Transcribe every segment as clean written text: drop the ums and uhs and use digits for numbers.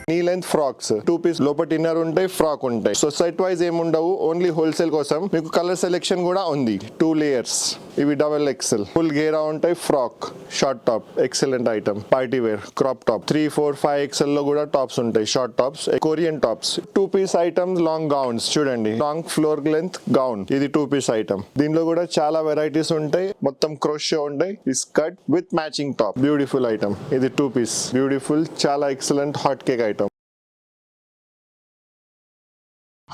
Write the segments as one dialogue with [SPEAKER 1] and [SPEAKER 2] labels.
[SPEAKER 1] Knee length frocks 2 piece లోపల inner ఉంటాయి, frock ఉంటాయి. సో సెట్ వైజ్ ఏముండవు, ఓన్లీ హోల్సేల్ కోసం మీకు కలర్ సెలెక్షన్ కూడా ఉంది. 2 లేయర్స్ ఇవి డబల్ ఎక్సెల్ ఫుల్ గేరా ఉంటాయి. Frock, short top, excellent item. Party wear, crop top 3, 4, 5 XL లో కూడా టాప్స్ ఉంటాయి. Short tops, Korean tops. 2 piece items, long gowns చూడండి. లాంగ్ ఫ్లోర్ లెంత్ గౌన్, ఇది 2 పీస్ ఐటమ్. దీనిలో కూడా చాలా వెరైటీస్ ఉంటాయి. మొత్తం క్రోషియో ఉంటాయి. ఈ skirt with matching top, beautiful item. ఇది 2 పీస్, బ్యూటిఫుల్, చాలా excellent hot cake item.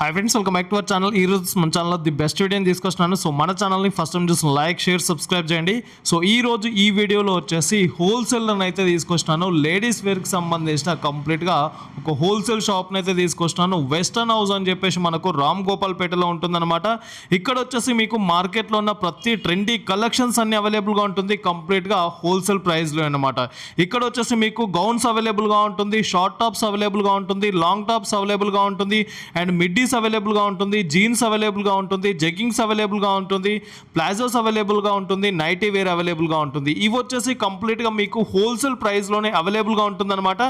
[SPEAKER 2] Hi friends, welcome back to our channel. ఈ రోజు మన ఛానల్లో ది బెస్ట్ వీడియోని తీసుకొస్తున్నాను. సో మన ఛానల్ని ఫస్ట్ టైం చూసిన లైక్, షేర్, సబ్స్క్రైబ్ చేయండి. సో ఈ రోజు ఈ వీడియోలో వచ్చేసి హోల్సేల్ని అయితే తీసుకొచ్చినాను. లేడీస్ వేర్కి సంబంధించిన కంప్లీట్గా ఒక హోల్సేల్ షాప్ని అయితే తీసుకొచ్చినాను. వెస్టర్న్ హౌస్ అని చెప్పేసి మనకు రామ్ గోపాల్పేటలో ఉంటుందన్నమాట. ఇక్కడ వచ్చేసి మీకు మార్కెట్లో ఉన్న ప్రతి ట్రెండీ కలెక్షన్స్ అన్ని అవైలబుల్గా ఉంటుంది. కంప్లీట్గా హోల్సేల్ ప్రైస్లో అనమాట. ఇక్కడ వచ్చేసి మీకు గౌన్స్ అవైలబుల్గా ఉంటుంది, షార్ట్ టాప్స్ అవైలబుల్గా ఉంటుంది, లాంగ్ టాప్స్ అవైలబుల్గా ఉంటుంది, అండ్ మిడ్డీ అవైలబుల్ గా ఉంటుంది, జీన్స్ అవైలబుల్ గా ఉంటుంది, జెగ్గింగ్స్ అవైలబుల్ గా ఉంటుంది, ప్లాజోస్ అవైలబుల్ గా ఉంటుంది, నైటీ వేర్ అవైలబుల్ గా ఉంటుంది. ఇవి వచ్చేసి కంప్లీట్ గా మీకు హోల్సేల్ ప్రైస్ లోనే అవైలబుల్ గా ఉంటుందన్నమాట.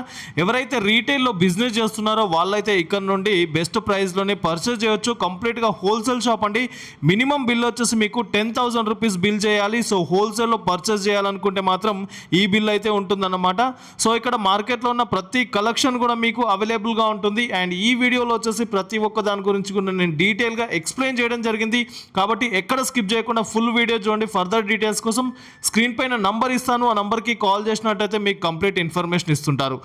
[SPEAKER 2] ఎవరైతే రీటైల్ లో బిజినెస్ చేస్తున్నారో వాళ్ళైతే ఇక్కడ నుండి బెస్ట్ ప్రైస్ లోనే పర్చేస్ చేయొచ్చు. కంప్లీట్ గా హోల్సేల్ షాప్ అండి. మినిమం బిల్ వచ్చేసి మీకు 10,000 రూపీస్ బిల్ చేయాలి. సో హోల్సేల్ లో పర్చేస్ చేయాలనుకుంటే మాత్రం ఈ బిల్ అయితే ఉంటుందన్నమాట. సో ఇక్కడ మార్కెట్ లో ఉన్న ప్రతి కలెక్షన్ కూడా మీకు అవైలబుల్ గా ఉంటుంది. అండ్ ఈ వీడియోలో వచ్చేసి ప్రతి ఒక్క దాని గురించి కూడా నేను డీటెయిల్గా ఎక్స్ప్లెయిన్ చేయడం జరిగింది. కాబట్టి ఎక్కడ స్కిప్ చేయకుండా ఫుల్ వీడియో చూడండి. ఫర్దర్ డీటెయిల్స్ కోసం స్క్రీన్ పైన నంబర్ ఇస్తాను. ఆ నంబర్కి కాల్ చేసినట్టయితే మీకు కంప్లీట్ ఇన్ఫర్మేషన్ ఇస్తుంటారు.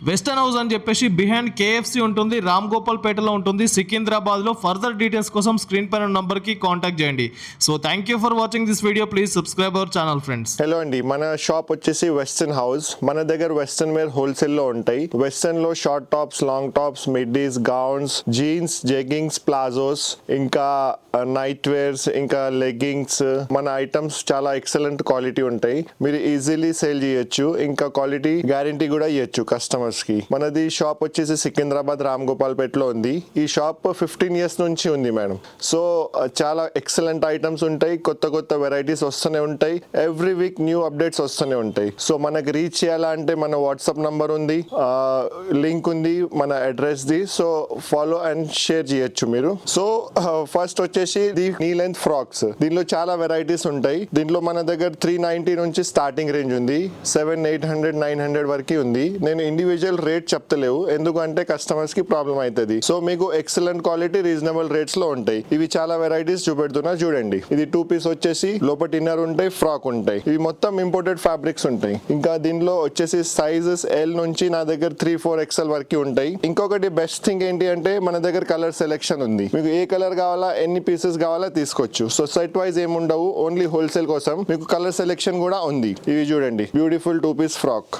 [SPEAKER 2] వెస్టర్న్ హౌస్ అని చెప్పేసి బిహైండ్ KFC ఉంటుంది, రామ్ గోపాల్పేటలో ఉంటుంది, సికింద్రాబాద్లో. ఫర్దర్ డీటెయిల్స్ కోసం స్క్రీన్ పైన నంబర్కి కాంటాక్ట్ చేయండి. So thank you for watching this video. Please subscribe our channel friends.
[SPEAKER 1] Hello అండి, మన షాప్ వచ్చేసి వెస్టర్న్ హౌస్. మన దగ్గర వెస్టర్న్ వేర్ హోల్సేల్ లో ఉంటాయి. వెస్టర్న్ లో short tops, long tops, middies, gowns, jeans, jeggings, palazzos, ఇంకా నైట్ వేర్స్, ఇంకా లెగ్గింగ్స్. మన ఐటమ్స్ చాలా ఎక్సలెంట్ క్వాలిటీ ఉంటాయి. మీరు ఈజీలీ సేల్ చేయొచ్చు. ఇంకా క్వాలిటీ గ్యారంటీ కూడా ఇవ్వచ్చు కస్టమర్స్ కి. మనది షాప్ వచ్చేసి సికింద్రాబాద్ రామ్ గోపాల్పేటలో ఉంది. ఈ షాప్ 15 ఇయర్స్ నుంచి ఉంది మేడం. సో చాలా ఎక్సలెంట్ ఐటమ్స్ ఉంటాయి. కొత్త కొత్త వెరైటీస్ వస్తూనే ఉంటాయి. ఎవ్రీ వీక్ న్యూ అప్డేట్స్ వస్తూనే ఉంటాయి. సో మనకి రీచ్ చేయాలంటే మన వాట్సాప్ నంబర్ ఉంది, లింక్ ఉంది, మన address the. So follow and share చేయొచ్చు మీరు. సో ఫస్ట్ వచ్చేసి నీ లెంత్ ఫ్రాక్స్. దీనిలో చాలా వెరైటీస్ ఉంటాయి. దీంట్లో మన దగ్గర 390 నుంచి స్టార్టింగ్ రేంజ్ ఉంది. 700, 800, 900 వరకు ఉంది. నేను ఇండివిజువల్ రేట్ చెప్తలేవు, ఎందుకంటే కస్టమర్స్ కి ప్రాబ్లం అవుతుంది. సో మీకు ఎక్సలెంట్ క్వాలిటీ రీజనబుల్ రేట్స్ లో ఉంటాయి. ఇవి చాలా వెరైటీస్ చూపెడుతున్నా చూడండి. ఇది 2 పీస్ వచ్చేసి లోపల ఇన్నర్ ఉంటాయి, ఫ్రాక్ ఉంటాయి. ఇవి మొత్తం ఇంపోర్టెడ్ ఫ్యాబ్రిక్స్ ఉంటాయి. ఇంకా దీనిలో వచ్చేసి సైజెస్ L నుంచి నా దగ్గర 3, 4 ఎక్స్ఎల్ వరకు ఉంటాయి. ఇంకొకటి బెస్ట్ థింగ్ ఏంటి అంటే మన దగ్గర కలర్ సెలెక్షన్ ఉంది. మీకు ఏ కలర్ కావాలా, ఎన్ని పీసెస్ కావాలా తీసుకోవచ్చు. సో సెట్ వైజ్ ఏముండవు, ఓన్లీ హోల్సేల్ కోసం మీకు కలర్ సెలెక్షన్ కూడా ఉంది. ఇవి చూడండి, బ్యూటిఫుల్ 2 పీస్ ఫ్రాక్.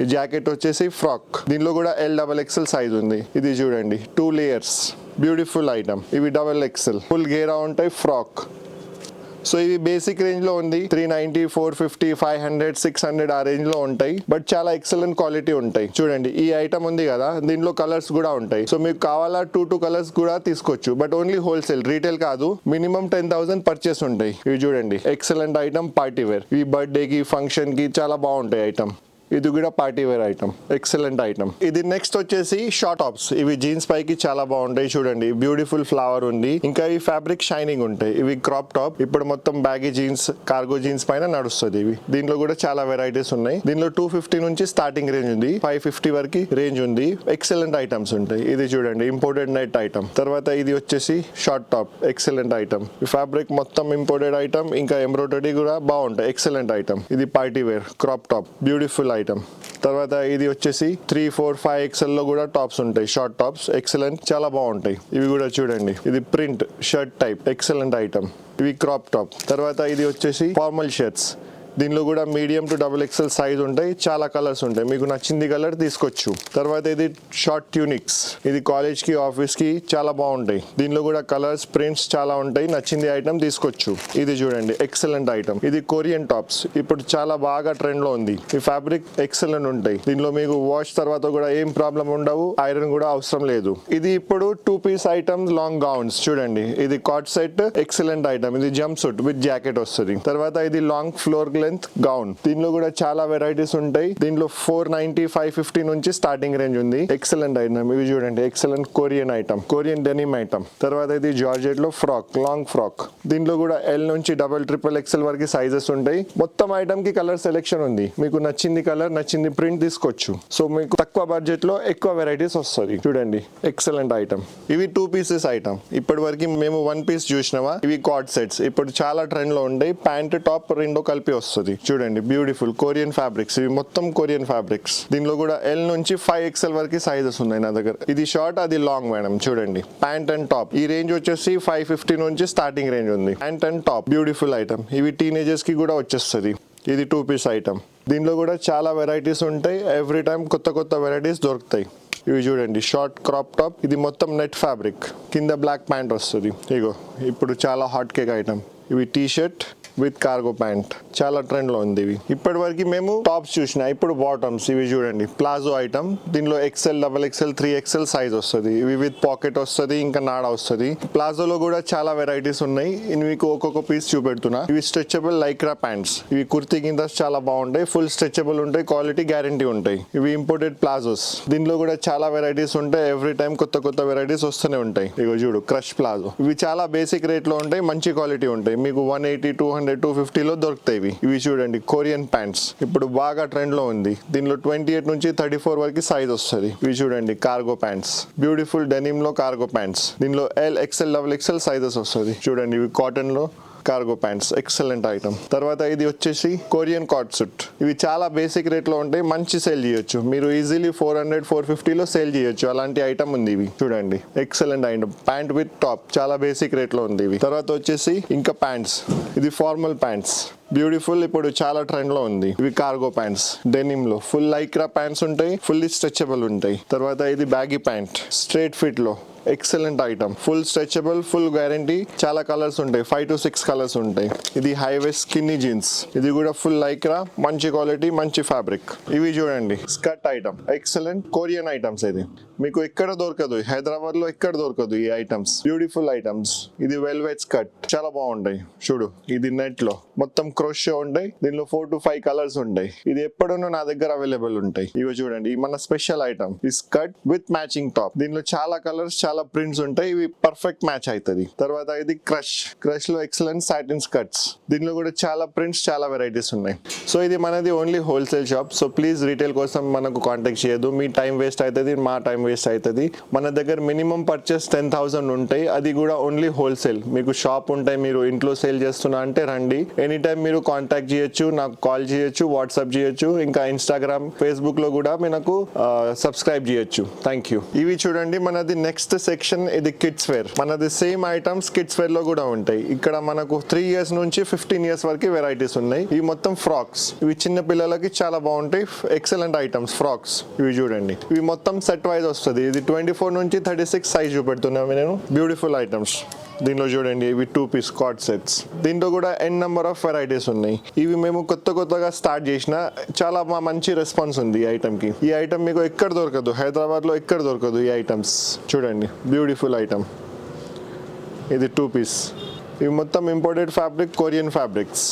[SPEAKER 1] ఈ జాకెట్ వచ్చేసి ఫ్రాక్. దీనిలో కూడా LXXL సైజ్ ఉంది. ఇది చూడండి, 2 లేయర్స్, బ్యూటిఫుల్ ఐటమ్. ఇవి XXL ఫుల్ గేరా ఉంటాయి, ఫ్రాక్. సో ఇవి బేసిక్ రేంజ్ లో ఉంది. 390, 450, 500, 600 ఆ రేంజ్ లో ఉంటాయి. బట్ చాలా ఎక్సలెంట్ క్వాలిటీ ఉంటాయి. చూడండి, ఈ ఐటమ్ ఉంది కదా, దీనిలో కలర్స్ కూడా ఉంటాయి. సో మీకు కావాలా 2 కలర్స్ కూడా తీసుకోవచ్చు. బట్ ఓన్లీ హోల్సేల్, రీటైల్ కాదు. మినిమం 10,000 పర్చేస్ ఉంటాయి. ఇవి చూడండి, ఎక్సలెంట్ ఐటమ్, పార్టీ వేర్. ఈ బర్త్డే కి, ఫంక్షన్ కి చాలా బాగుంటాయి ఐటమ్. ఇది కూడా party wear item, excellent item. ఇది నెక్స్ట్ వచ్చేసి షార్ట్ టాప్స్. ఇవి జీన్స్ పైకి చాలా బాగుంటాయి. చూడండి, బ్యూటిఫుల్ ఫ్లవర్ ఉంది. ఇంకా ఈ ఫ్యాబ్రిక్ షైనింగ్ ఉంటాయి. ఇవి క్రాప్ టాప్. ఇప్పుడు మొత్తం బ్యాగీ జీన్స్, కార్గో జీన్స్ పైన నడుస్తుంది. ఇవి దీంట్లో కూడా చాలా వెరైటీస్ ఉన్నాయి. దీనిలో 250 నుంచి స్టార్టింగ్ రేంజ్ ఉంది, 550 వరకు రేంజ్ ఉంది. ఎక్సలెంట్ ఐటమ్స్ ఉంటాయి. ఇది చూడండి, ఇంపోర్టెడ్ నెట్ ఐటమ్. తర్వాత ఇది వచ్చేసి షార్ట్ టాప్, ఎక్సలెంట్ ఐటమ్. ఈ ఫ్యాబ్రిక్ మొత్తం ఇంపోర్టెడ్ ఐటమ్. ఇంకా ఎంబ్రాయిడరీ కూడా బాగుంటాయి, ఎక్సలెంట్ ఐటమ్. ఇది party wear crop top, beautiful item. తర్వాత ఇది వచ్చేసి 3, 4, 5 ఎక్స్ఎల్ లో కూడా టాప్స్ ఉంటాయి. షార్ట్ టాప్స్ ఎక్సలెంట్, చాలా బాగుంటాయి. ఇవి కూడా చూడండి, ఇది print shirt type, excellent item. ఇవి క్రాప్ టాప్. తర్వాత ఇది వచ్చేసి ఫార్మల్ షర్ట్స్. దీనిలో కూడా మీడియం టు XXL సైజ్ ఉంటాయి. చాలా కలర్స్ ఉంటాయి, మీకు నచ్చింది కలర్ తీసుకోవచ్చు. తర్వాత ఇది షార్ట్ ట్యూనిక్స్. ఇది కాలేజ్ కి, ఆఫీస్ కి చాలా బాగుంటాయి. దీనిలో కూడా కలర్స్, ప్రింట్స్ చాలా ఉంటాయి. నచ్చింది ఐటమ్ తీసుకోవచ్చు. ఇది చూడండి, ఎక్సలెంట్ ఐటమ్. ఇది కొరియన్ టాప్స్. ఇప్పుడు చాలా బాగా ట్రెండ్ లో ఉంది. ఈ ఫ్యాబ్రిక్ ఎక్సలెంట్ ఉంటాయి. దీనిలో మీకు వాష్ తర్వాత కూడా ఏం ప్రాబ్లం ఉండవు, ఐరన్ కూడా అవసరం లేదు. ఇది ఇప్పుడు 2 పీస్ ఐటమ్, లాంగ్ గౌన్స్. చూడండి, ఇది కాట్ సెట్, ఎక్సలెంట్ ఐటమ్. ఇది జంప్ సూట్ విత్ జాకెట్ వస్తుంది. తర్వాత ఇది లాంగ్ ఫ్లోర్ లెంత్ గౌన్. దీనిలో కూడా చాలా వెరైటీస్ ఉంటాయి. దీనిలో 490 550 నుంచి స్టార్టింగ్ రేంజ్ ఉంది. Excellent item. ఇవి చూడండి, excellent Korean item, Korean denim item. తర్వాత ఇది జార్జెట్ లో ఫ్రాక్, లాంగ్ ఫ్రాక్. దీంట్లో కూడా ఎల్ నుంచి డబల్ ట్రిపుల్ ఎక్సెల్ వరకు సైజెస్ ఉంటాయి. మొత్తం ఐటమ్ కి కలర్ సెలెక్షన్ ఉంది. మీకు నచ్చింది కలర్, నచ్చింది ప్రింట్ తీసుకోవచ్చు. సో మీకు తక్కువ బడ్జెట్ లో ఎక్కువ వెరైటీస్ వస్తుంది. చూడండి, ఎక్సలెంట్ ఐటమ్. ఇవి 2 పీసెస్ ఐటమ్. ఇప్పటి వరకు మేము 1 పీస్ చూసినావా. ఇవి కార్డ్ సెట్స్ ఇప్పుడు చాలా ట్రెండ్ లో ఉంటాయి. ప్యాంట్ టాప్ రెండు కలిపి వస్తుంది. చూడండి, బ్యూటిఫుల్ కొరియన్ ఫ్యాబ్రిక్స్. ఇవి మొత్తం కొరియన్ ఫ్యాబ్రిక్స్. దీనిలో కూడా ఎల్ నుంచి 5 ఎక్స్ఎల్ వరకు సైజెస్ ఉన్నాయి నా దగ్గర. ఇది షార్ట్, అది లాంగ్ మేడం. చూడండి, ప్యాంట్ అండ్ టాప్. ఈ రేంజ్ వచ్చేసి 550 నుంచి స్టార్టింగ్ రేంజ్ ఉంది. Pant and top, beautiful item. ఇవి టీనేజర్స్ కి కూడా వచ్చేస్తుంది. ఇది 2 పీస్ ఐటమ్. దీనిలో కూడా చాలా వెరైటీస్ ఉంటాయి. ఎవ్రీ టైం కొత్త కొత్త వెరైటీస్ దొరుకుతాయి. ఇవి చూడండి, షార్ట్ క్రాప్ టాప్. ఇది మొత్తం నెట్ ఫ్యాబ్రిక్, కింద బ్లాక్ ప్యాంట్ వస్తుంది. ఇగో ఇప్పుడు చాలా హాట్ కేక్ ఐటమ్. ఇవి tea shirt with cargo pant, చాలా ట్రెండ్ లో ఉంది. ఇవి ఇప్పటి వరకు మేము టాప్స్ చూసిన. ఇప్పుడు బాటమ్స్. ఇవి చూడండి, ప్లాజో ఐటమ్. దీనిలో XL, double XL, 3XL size వస్తుంది. ఇవి విత్ పాకెట్ వస్తుంది, ఇంకా నాడ వస్తుంది. ప్లాజోలో కూడా చాలా వెరైటీస్ ఉన్నాయి. మీకు ఒక్కొక్క పీస్ చూపెడుతున్నా. ఇవి స్ట్రెచబుల్ లైక్రా ప్యాంట్స్. ఇవి కుర్తీ కింద చాలా బాగుంటాయి. ఫుల్ స్ట్రెచబుల్ ఉంటాయి, క్వాలిటీ గ్యారంటీ ఉంటాయి. ఇవి ఇంపోర్టెడ్ ప్లాజోస్. దీనిలో కూడా చాలా వెరైటీస్ ఉంటాయి. ఎవ్రీ టైం కొత్త కొత్త వెరైటీస్ వస్తూనే ఉంటాయి. ఇగో చూడు, క్రష్ ప్లాజో. ఇవి చాలా బేసిక్ రేట్ లో ఉంటాయి, మంచి క్వాలిటీ ఉంటాయి. మీకు 180, 200, 250 లో దొరుకుతాయి. ఇవి చూడండి, కొరియన్ ప్యాంట్స్. ఇప్పుడు బాగా ట్రెండ్ లో ఉంది. దీనిలో 28 నుంచి 34 వరకు సైజ్ వస్తుంది. ఇవి చూడండి, కార్గో ప్యాంట్స్, బ్యూటిఫుల్ డెనిమ్ లో కార్గో ప్యాంట్స్. దీనిలో L, XL, double XL sizes వస్తుంది. చూడండి, ఇవి కాటన్ లో కార్గో ప్యాంట్స్, ఎక్సలెంట్ ఐటమ్. తర్వాత ఇది వచ్చేసి కొరియన్ కార్డ్ సెట్. ఇవి చాలా బేసిక్ రేట్ లో ఉంటాయి, మంచి సేల్ చేయొచ్చు. మీరు ఈజీలీ 400, 450 లో సేల్ చేయొచ్చు. అలాంటి ఐటమ్ ఉంది. ఇవి చూడండి, excellent item. Pant with top, చాలా బేసిక్ రేట్ లో ఉంది. ఇవి తర్వాత వచ్చేసి ఇంకా ప్యాంట్స్. ఇది ఫార్మల్ ప్యాంట్స్, బ్యూటిఫుల్. ఇప్పుడు చాలా ట్రెండ్ లో ఉంది. ఇవి కార్గో ప్యాంట్స్, డెనిమ్ లో. ఫుల్ లైక్రా ప్యాంట్స్ ఉంటాయి, ఫుల్లీ స్ట్రెచబుల్ ఉంటాయి. తర్వాత ఇది బ్యాగీ ప్యాంట్, స్ట్రైట్ ఫిట్ లో. Excellent item, full stretchable, full guarantee. చాలా కలర్స్ ఉంటాయి, 5 to 6 కలర్స్ ఉంటాయి. ఇది హైవేస్ స్కిన్నీ జీన్స్. ఇది కూడా ఫుల్ లైక్రా, మంచి క్వాలిటీ, మంచి ఫ్యాబ్రిక్. ఇవి చూడండి, skirt item, excellent Korean items. ఇది మీకు ఎక్కడ దొరకదు, హైదరాబాద్ లో ఎక్కడ దొరకదు ఈ ఐటమ్స్. Beautiful items. ఇది వెల్వెట్ స్కర్ట్, చాలా బాగుంటాయి. చూడు, ఇది నెట్ లో మొత్తం క్రోషియో ఉంటాయి. దీనిలో 4 to 5 కలర్స్ ఉంటాయి. ఇది ఎప్పుడున్నా నా దగ్గర అవైలబుల్ ఉంటాయి. ఇవి చూడండి, మన స్పెషల్ ఐటమ్. ఈ స్కర్ట్ విత్ మ్యాచింగ్ టాప్. దీనిలో చాలా కలర్స్, చాలా ప్రింట్స్ ఉంటాయి. ఇవి పర్ఫెక్ట్ మ్యాచ్ అవుతుంది. తర్వాత ఇది క్రష్ లో ఎక్సలెంట్ సాటిన్ స్కర్ట్స్. దీనిలో కూడా చాలా ప్రింట్స్, చాలా వెరైటీస్ ఉన్నాయి. సో ఇది మనది only wholesale shop. So please retail కోసం మనకు కాంటాక్ట్ చేయొద్దు. మీ టైం వేస్ట్ అవుతుంది, మా టైం వేస్ట్ అవుతుంది. మన దగ్గర మినిమం పర్చేస్ 10,000 ఉంటాయి. అది కూడా ఓన్లీ హోల్సేల్. మీకు షాప్ ఉంటాయి, మీరు ఇంట్లో సేల్ చేస్తున్నా అంటే రండి. ఎనీ టైం మీరు కాంటాక్ట్ చేయొచ్చు, నాకు కాల్ చేయొచ్చు, వాట్సాప్ చేయొచ్చు. ఇంకా ఇన్స్టాగ్రామ్, ఫేస్బుక్ లో కూడా మనకు సబ్స్క్రైబ్ చేయొచ్చు. Thank you. ఇవి చూడండి, మనది నెక్స్ట్ సెక్షన్. ఇది కిడ్స్ వేర్. మనది సేమ్ ఐటమ్స్ కిడ్స్ వేర్ లో కూడా ఉంటాయి. ఇక్కడ మనకు 3 years నుంచి 15 years వరకు వెరైటీస్ ఉన్నాయి. ఇవి మొత్తం ఫ్రాక్స్. ఇవి చిన్న పిల్లలకి చాలా బాగుంటాయి. Excellent items, frocks. ఇవి చూడండి, ఇవి మొత్తం సెట్ వైజ్ వస్తుంది. ఇది 24 నుంచి 36 సైజ్ చూపెడుతున్నాను నేను. Beautiful items. దీనిలో చూడండి, ఇవి 2 పీస్ కార్డ్ సెట్స్. దీంట్లో కూడా ఎన్ నెంబర్ ఆఫ్ వెరైటీస్ ఉన్నాయి. ఇవి మేము కొత్తగా స్టార్ట్ చేసిన, చాలా మంచి రెస్పాన్స్ ఉంది ఈ ఐటమ్ కి. ఈ ఐటమ్ మీకు ఎక్కడ దొరకదు, హైదరాబాద్ లో ఎక్కడ దొరకదు ఈ ఐటమ్స్. చూడండి, బ్యూటిఫుల్ ఐటమ్. ఇది 2 పీస్. ఇవి మొత్తం ఇంపోర్టెడ్ ఫ్యాబ్రిక్, కొరియన్ ఫ్యాబ్రిక్స్.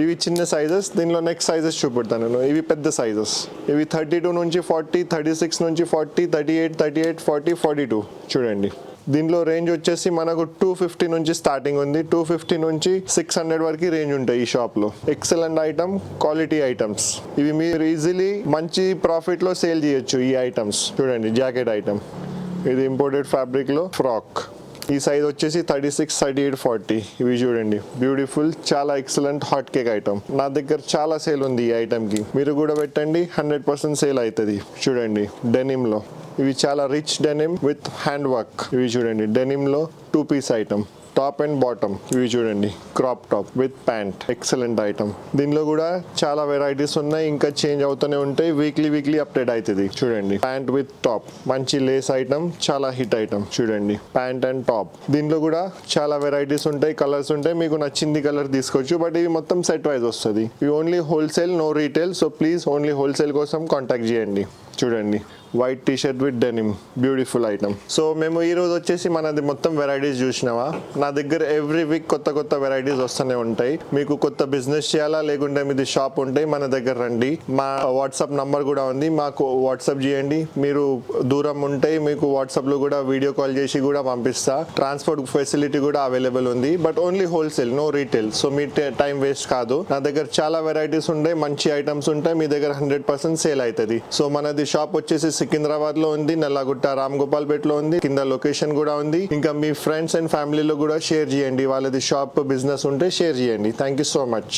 [SPEAKER 1] ఇవి చిన్న సైజెస్. దీనిలో నెక్స్ట్ సైజెస్ చూపెడతాను నేను. ఇవి పెద్ద సైజెస్. ఇవి 32 నుంచి 40, 36 నుంచి 40, 38, 40, 42. చూడండి, దీనిలో రేంజ్ వచ్చేసి మనకు 250 నుంచి స్టార్టింగ్ ఉంది. 250 నుంచి 600 వరకు రేంజ్ ఉంటాయి ఈ షాప్ లో. Excellent item, quality items. ఇవి మీరు ఈజీలీ మంచి ప్రాఫిట్ లో సేల్ చేయొచ్చు ఈ ఐటమ్స్. చూడండి, జాకెట్ ఐటమ్. ఇది ఇంపోర్టెడ్ ఫ్యాబ్రిక్ లో ఫ్రాక్. ఈ సైజ్ వచ్చేసి 36, 38, 40. ఇవి చూడండి, బ్యూటిఫుల్, చాలా ఎక్సలెంట్ హాట్ కేక్ ఐటమ్. నా దగ్గర చాలా సేల్ ఉంది ఈ ఐటమ్ కి. మీరు కూడా పెట్టండి, 100% సేల్ అవుతుంది. చూడండి, డెనిమ్ లో. ఇవి చాలా rich denim with hand work. ఇవి చూడండి, డెనిమ్ లో 2 piece item, top and bottom. ఇవి చూడండి, crop top with pant, excellent item. దీనిలో కూడా చాలా వెరైటీస్ ఉన్నాయి, ఇంకా చేంజ్ అవుతూనే ఉంటాయి. వీక్లీ అప్డేట్ అవుతుంది. చూడండి, ప్యాంట్ విత్ టాప్, మంచి లేస్ ఐటమ్, చాలా హిట్ ఐటమ్. చూడండి, ప్యాంట్ అండ్ టాప్. దీనిలో కూడా చాలా వెరైటీస్ ఉంటాయి, కలర్స్ ఉంటాయి. మీకు నచ్చింది కలర్ తీసుకోవచ్చు. బట్ ఇవి మొత్తం సెట్ వైజ్ వస్తుంది. ఇవి only wholesale, no retail. So please only wholesale కోసం కాంటాక్ట్ చేయండి. చూడండి, white T shirt with denim, beautiful item. So మేము ఈ రోజు వచ్చేసి మనది మొత్తం వెరైటీస్ చూసినావా. నా దగ్గర ఎవ్రీ వీక్ కొత్త కొత్త వెరైటీస్ వస్తూనే ఉంటాయి. మీకు కొత్త బిజినెస్ చేయాలా లేకుంటే మీది షాప్ ఉంటే మన దగ్గర రండి. మా వాట్సాప్ నంబర్ కూడా ఉంది, మాకు వాట్సాప్ చేయండి. మీరు దూరం ఉంటే మీకు వాట్సాప్ లో కూడా వీడియో కాల్ చేసి కూడా పంపిస్తా. ట్రాన్స్పోర్ట్ ఫెసిలిటీ కూడా అవైలబుల్ ఉంది, but only wholesale, no retail. So మీ టైం వేస్ట్ కాదు. నా దగ్గర చాలా వెరైటీస్ ఉంటాయి, మంచి ఐటమ్స్ ఉంటాయి, మీ దగ్గర 100% సేల్ అవుతుంది. సో మనది షాప్ వచ్చేసి సికింద్రాబాద్ లో ఉంది, నల్లగుట్ట రామ్ గోపాల్ పేట్ లో ఉంది, కింద లొకేషన్ కూడా ఉంది. ఇంకా మీ ఫ్రెండ్స్ అండ్ ఫ్యామిలీలో కూడా షేర్ చేయండి, వాళ్ళది షాప్ బిజినెస్ ఉంటే షేర్ చేయండి. Thank you so much.